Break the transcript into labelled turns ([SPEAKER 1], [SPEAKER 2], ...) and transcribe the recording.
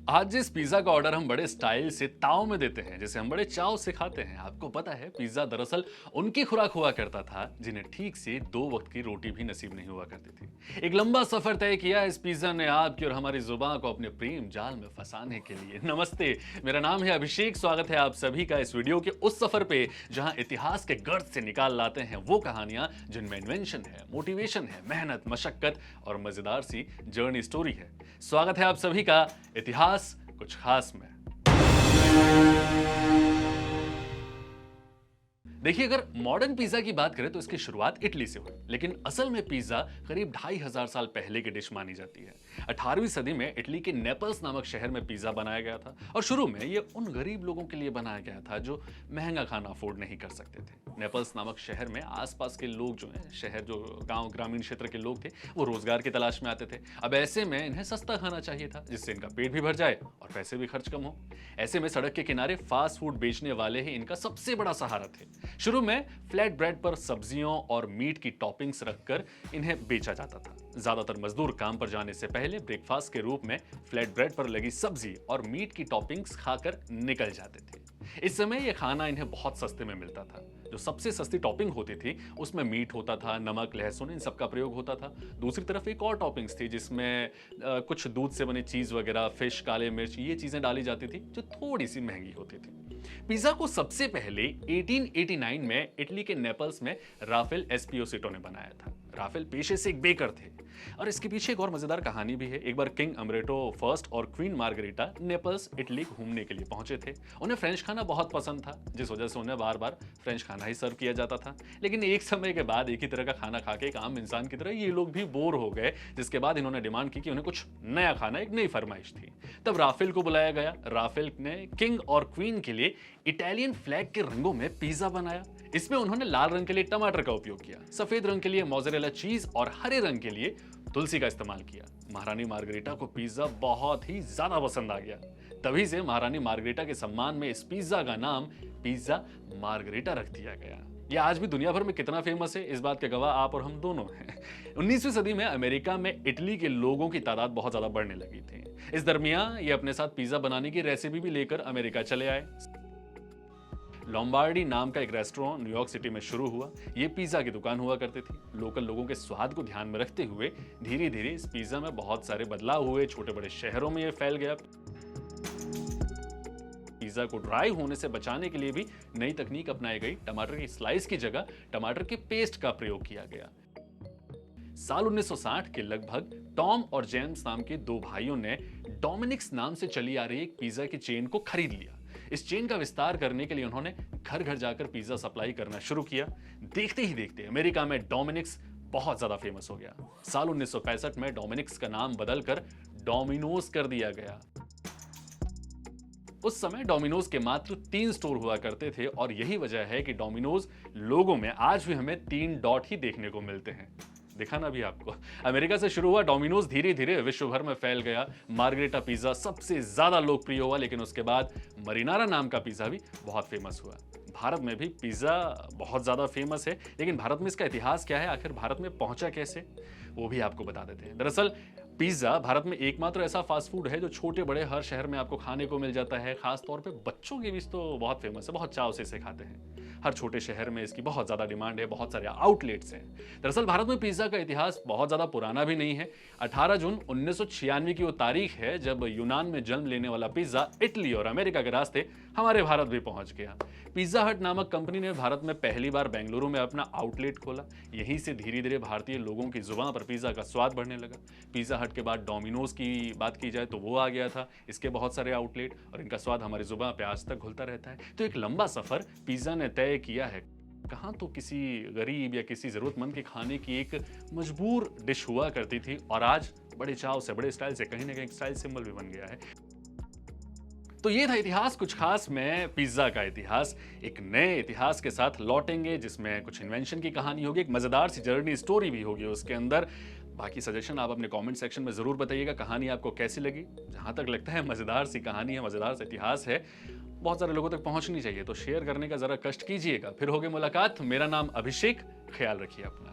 [SPEAKER 1] आज जिस पिज्जा का ऑर्डर हम बड़े स्टाइल से ताव में देते हैं, जिसे हम बड़े चाव से खाते हैं, आपको पता है पिज्जा दरअसल उनकी खुराक हुआ करता था जिन्हें ठीक से 2 वक्त की रोटी भी नसीब नहीं हुआ करती थी। एक लंबा सफर तय किया इस पिज्जा ने आपकी और हमारी जुबान को अपने प्रेम जाल में फंसाने के लिए। नमस्ते, मेरा नाम है अभिषेक। स्वागत है आप सभी का इस वीडियो के उस सफर पे जहां इतिहास के गर्त से निकाल लाते हैं वो कहानियां जिनमें इन्वेंशन है, मोटिवेशन है, मेहनत, मशक्कत और मजेदार सी जर्नी स्टोरी है। स्वागत है आप सभी का इतिहास कुछ खास में। देखिए, अगर मॉडर्न पिज्जा की बात करें तो इसकी शुरुआत इटली से हुई, लेकिन असल में पिज्जा करीब 2500 साल पहले की डिश मानी जाती है। 18वीं सदी में इटली के नेपल्स नामक शहर में पिज्जा बनाया गया था और शुरू में ये उन गरीब लोगों के लिए बनाया गया था जो महंगा खाना अफोर्ड नहीं कर सकते थे। नेपल्स नामक शहर में आसपास के लोग जो हैं, शहर जो गांव ग्रामीण क्षेत्र के लोग थे, वो रोजगार की तलाश में आते थे। अब ऐसे में इन्हें सस्ता खाना चाहिए था जिससे इनका पेट भी भर जाए और पैसे भी खर्च कम हो। ऐसे में सड़क के किनारे फास्ट फूड बेचने वाले ही इनका सबसे बड़ा सहारा थे। शुरू में फ्लैट ब्रेड पर सब्जियों और मीट की टॉपिंग्स रखकर इन्हें बेचा जाता था। ज्यादातर मजदूर काम पर जाने से पहले ब्रेकफास्ट के रूप में फ्लैट ब्रेड पर लगी सब्जी और मीट की टॉपिंग्स खाकर निकल जाते थे। इस समय यह खाना इन्हें बहुत सस्ते में मिलता था। जो सबसे सस्ती टॉपिंग होती थी उसमें मीट होता था, नमक, लहसुन, इन सब का प्रयोग होता था। दूसरी तरफ एक और टॉपिंग्स थी जिसमें कुछ दूध से बने चीज वगैरह, फिश, काले मिर्च, ये चीजें डाली जाती थी जो थोड़ी सी महंगी होती थी। पिज्जा को सबसे पहले 1889 में इटली के नेपल्स में राफेल एस्पियोसिटो ने बनाया था। राफेल पेशे से एक बेकर थे और इसके पीछे एक और मजेदार कहानी भी है। एक बार किंग अमरेटो फर्स्ट और क्वीन मार्गरीटा नेपल्स इटली घूमने के लिए पहुंचे थे। उन्हें फ्रेंच खाना बहुत पसंद था, जिस वजह से उन्हें बार बार फ्रेंच खाना ही सर्व किया जाता था। लेकिन एक समय के बाद एक ही तरह का खाना खा के एक आम इंसान की तरह ये लोग भी बोर हो गए, जिसके बाद इन्होंने डिमांड की कि उन्हें कुछ नया खाना, एक नई फरमाइश थी। तब राफेल को बुलाया गया। राफेल ने किंग और क्वीन के लिए इटालियन फ्लैग के रंगों में पिज्जा बनाया। इसमें उन्होंने लाल रंग के लिए टमाटर का उपयोग किया, सफेद रंग के लिए मोज़रेला चीज और हरे रंग के लिए तुलसी का इस्तेमाल किया। महारानी मार्गरीटा को पिज्जा बहुत ही ज्यादा पसंद आ गया। तभी से महारानी मार्गरीटा के सम्मान में इस पिज्जा का नाम पिज्जा मार्गरीटा रख दिया गया। यह आज भी दुनिया भर में कितना फेमस है, इस बात के गवाह आप और हम दोनों हैं। 19वीं सदी में अमेरिका में इटली के लोगों की तादाद बहुत ज्यादा बढ़ने लगी थी। इस दरमियान ये अपने साथ पिज्जा बनाने की रेसिपी भी लेकर अमेरिका चले आए। लॉम्बार्डी नाम का एक रेस्टोरेंट न्यूयॉर्क सिटी में शुरू हुआ। ये पिज्जा की दुकान हुआ करती थी। लोकल लोगों के स्वाद को ध्यान में रखते हुए धीरे धीरे इस पिज्जा में बहुत सारे बदलाव हुए। छोटे बड़े शहरों में ये फैल गया। पिज्जा को ड्राई होने से बचाने के लिए भी नई तकनीक अपनाई गई। टमाटर की स्लाइस की जगह टमाटर के पेस्ट का प्रयोग किया गया। साल 1960 के लगभग टॉम और जेम्स नाम के 2 भाइयों ने डोमिनिक्स नाम से चली आ रही एक पिज्जा की चेन को खरीद लिया। इस चेन का विस्तार करने के लिए उन्होंने घर घर जाकर पिज्जा सप्लाई करना शुरू किया। देखते ही देखते अमेरिका में डोमिनिक्स बहुत ज्यादा फेमस हो गया। साल 1965 में डोमिनिक्स का नाम बदलकर डोमिनोज कर दिया गया। उस समय डोमिनोज के मात्र 3 स्टोर हुआ करते थे और यही वजह है कि डोमिनोज लोगों में आज भी हमें 3 डॉट ही देखने को मिलते हैं। दिखाना भी आपको। अमेरिका से शुरू हुआ डोमिनोज धीरे धीरे विश्व भर में फैल गया। मार्गरेटा पिज्जा सबसे ज्यादा लोकप्रिय हुआ, लेकिन उसके बाद मरीनारा नाम का पिज्जा भी बहुत फेमस हुआ। भारत में भी पिज्जा बहुत ज्यादा फेमस है, लेकिन भारत में इसका इतिहास क्या है, आखिर भारत में पहुंचा कैसे, वो भी आपको बता देते हैं। दरअसल पिज्जा भारत में एकमात्र ऐसा फास्ट फूड है जो छोटे बड़े हर शहर में आपको खाने को मिल जाता है। खास तौर पे बच्चों के बीच तो बहुत फेमस है, बहुत चाव से इसे खाते हैं। हर छोटे शहर में इसकी बहुत ज्यादा डिमांड है, बहुत सारे आउटलेट्स हैं। दरअसल भारत में पिज्जा का इतिहास बहुत ज्यादा पुराना भी नहीं है। 18 जून 1996 की वो तारीख है जब यूनान में जन्म लेने वाला पिज्जा इटली और अमेरिका के रास्ते हमारे भारत भी पहुंच गया। पिज्जा हट नामक कंपनी ने भारत में पहली बार बेंगलुरु में अपना आउटलेट खोला। यहीं से धीरे धीरे भारतीय लोगों की जुबान पर पिज्जा का स्वाद बढ़ने लगा। पिज्जा हट के बाद डोमिनोज की बात की जाए तो वो आ गया था। इसके बहुत सारे आउटलेट और इनका स्वाद हमारी जुबान पे आज तक घुलता रहता है। तो एक लंबा सफर पिज्जा ने तय किया है। कहाँ तो किसी गरीब या किसी जरूरतमंद के खाने की एक मजबूर डिश हुआ करती थी और आज बड़े चाव से, बड़े स्टाइल से, कहीं ना कहीं स्टाइल सिंबल भी बन गया है। तो ये था इतिहास कुछ खास में पिज्जा का इतिहास। एक नए इतिहास के साथ लौटेंगे जिसमें कुछ इन्वेंशन की कहानी होगी, एक मजेदार सी जर्नी स्टोरी भी होगी उसके अंदर। बाकी सजेशन आप अपने कमेंट सेक्शन में जरूर बताइएगा, कहानी आपको कैसी लगी। जहां तक लगता है मजेदार सी कहानी है, मजेदार सा इतिहास है, बहुत सारे लोगों तक पहुंचनी चाहिए, तो शेयर करने का जरा कष्ट कीजिएगा। फिर होगी मुलाकात। मेरा नाम अभिषेक, ख्याल रखिए अपना।